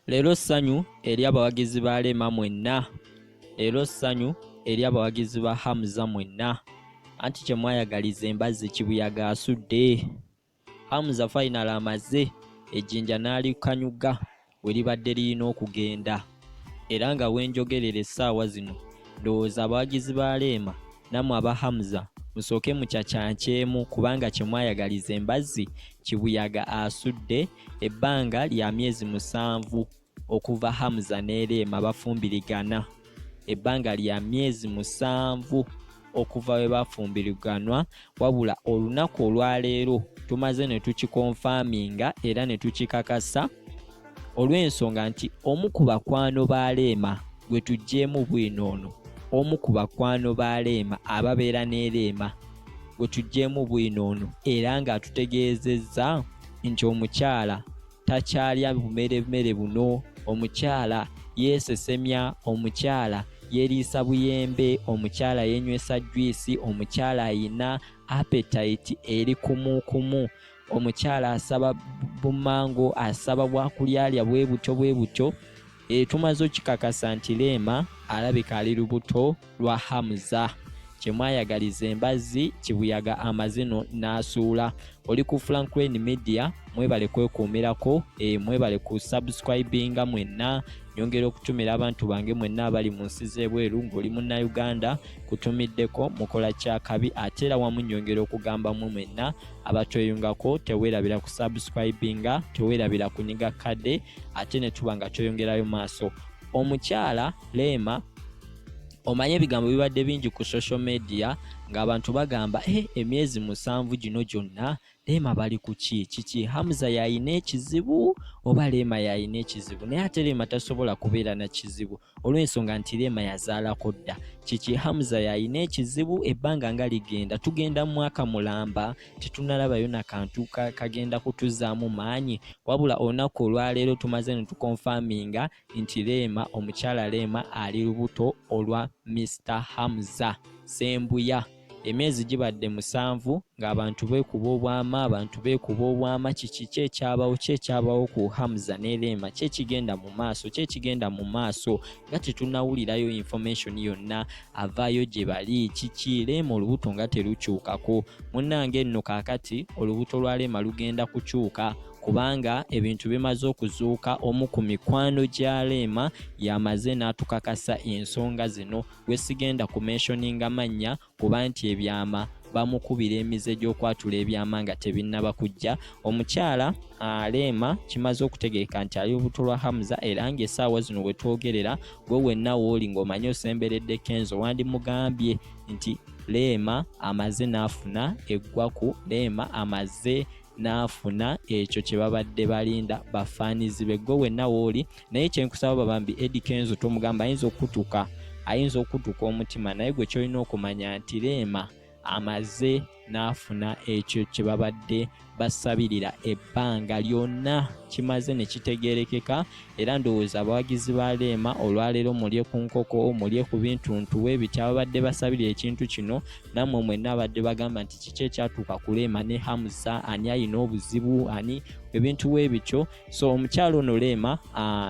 Leero ssanyu eri abawagizi ba Lema mwenna. Leero ssanyu eri abawagizi ba Hamza mwenna. Anti kye mwayagaliza embazzi kibuyaga asudde. Hamza final amaze ejjinja n'alikanyuga we libadde lirina okugenda. Era nga wenjogerera essaawa zino ndowooza abawagizi ba Lema nammwe aba Hamza musooke mukyakyankyemu kubanga kye mwayagaliza embazzi kibuyaga asudde. Ebbanga lya myezi 7 okuva Hamza ne Lema bafumbirigana. Ebbanga lya myezi 7 okuva we bafumbiriganwa, wabula olunaku olwaleero tumaze ne tukikonfaminga era ne tukikakasa olw'ensonga nti omu ku bakwano ba Lema gwe tuggyemu bwinoono, omu ku bakwano ba Lema ababeera ne Lema gwe tuggyemu bwinoono era ng'atutegeezezza nti omukyala takyalya bumeremere buno, omukyala yeesesemya, omukyala yeeriisa buyembe, omukyala yenywesa juice, omukyala ayina appetite eri kumukumu, omukyala asaba bumango, asaba bwakulyalya bwe butyo. Tumaze okikakasa nti Lema alabika ali lubuto lwa Hamza. Kye mwayagaliza embazzi kibuyaga amazino n'asuula. Oli ku Franklin Media, mwebale kwekuumirako, mwebale ku subscribinga mwenna. Nyongera okutumira abantu bange mwenna abali mu nsi z'ebweru, ng'oli Munnayuganda kutumiddeko mukola kyakabi, ate era wamu nyongera okugamba mu mwenna abatweyungako teweerabira ku subscribinga, teweerabira kunyiga kadde, ate ne tuba nga tweyongerayo maaso. Omukyala Lema, omanye ebigambo bibadde bingi ku social media ng'abantu bagamba emyezi 7 gino gyonna Lema bali ku kiki Hamza yayina ekizibu oba Lema yayina ekizibu, naye ate Lema tasobola kubeera na kizibu olw'ensonga nti Lema yazaalako dda. Kiki Hamza yayina ekizibu, ebbanga nga ligenda, tugenda mu mwaka mulamba tetunalabayo na kantu kagenda kutuzaamu maanyi, wabula olunaku olwaleero tumaze ne tukonfaminga nti Lema, omukyala Lema ali lubuto olwa Mr. Hamza Sembuya. Emyezi gibadde 7 ng'abantu beekuba obwama, kiki kyekyabawo ku Hamza ne Lema, kyekigenda mu maaso nga tetunawulirayo information yonna avaayo gye bali. Kiki Lema olubuto nga terukyukako, munnange nno kaakati olubuto lwa Lema lugenda kukyuka kubanga ebintu bimaze okuzuuka. Omu ku mikwano gya Lema yamaze n'atukakasa ensonga zino, gwe sigenda ku mentioninga mannya kuba nti ebyama bamukubira emize gy'okwatula ebyama nga tebinnaba kujja. Omukyala Lema kimaze okutegeeka nti ali lubuto lwa Hamza, era ng'essaawa zino we twogerera gwe wenna wooli ng'omanye osemberedde Kenzo wandimugambye nti Lema amaze n'afuna eggwaku, Lema amaze n'afuna ekyo kye babadde balinda bafaanizi be. Gwe wenna wooli, naye kyenkusaba babambi Eddie Kenzo tomugamba, ayinza okutuka omutima, naye gwe kyolina okumanya nti Lema amaze n'afuna ekyo kye babadde basabirira ebbanga lyonna, kimaze ne kitegeerekeka. Era ndowooza abawagizi ba Lema olwaleero mulye ku nkoko, mulye ku bintuntu ebyo ababadde basabirira ekintu kino, nammwe mwenna abadde bagamba nti kiki ekyatuuka ku Lema ne Hamza, ani alina obuzibu, ani ebintu ebityo. So omukyalo ono Lema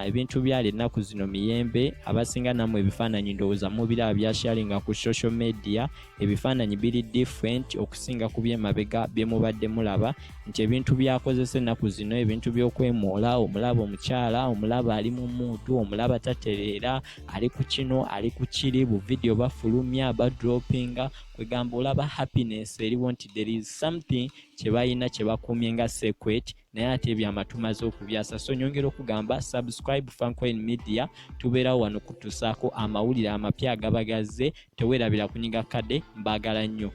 ebintu byali ennaku zino miyembe. Abasinga nammwe ebifaananyi ndowooza mubiraba byasharinga ku social media, ebifaananyi biri different okusinga ku byemabega bye mubadde mulaba, nti ebintu byakozesa ennaku zino, ebintu by'okwemoola, omulaba omukyala, omulaba ali mu muudu, omulaba tatereera, ali ku kino ali ku kiri, bu video bafulumya badropinga, kwegamba olaba happiness eriwo nti there is something kye balina kye bakumye nga secret, naye ate ebyama tumaze okubyasa. So nyongera okugamba subscribe Franklin Media, tubeerawo wano kutusaako amawulire amapya agabagaze, teweerabira kunyiga kadde, mbaagala nnyo.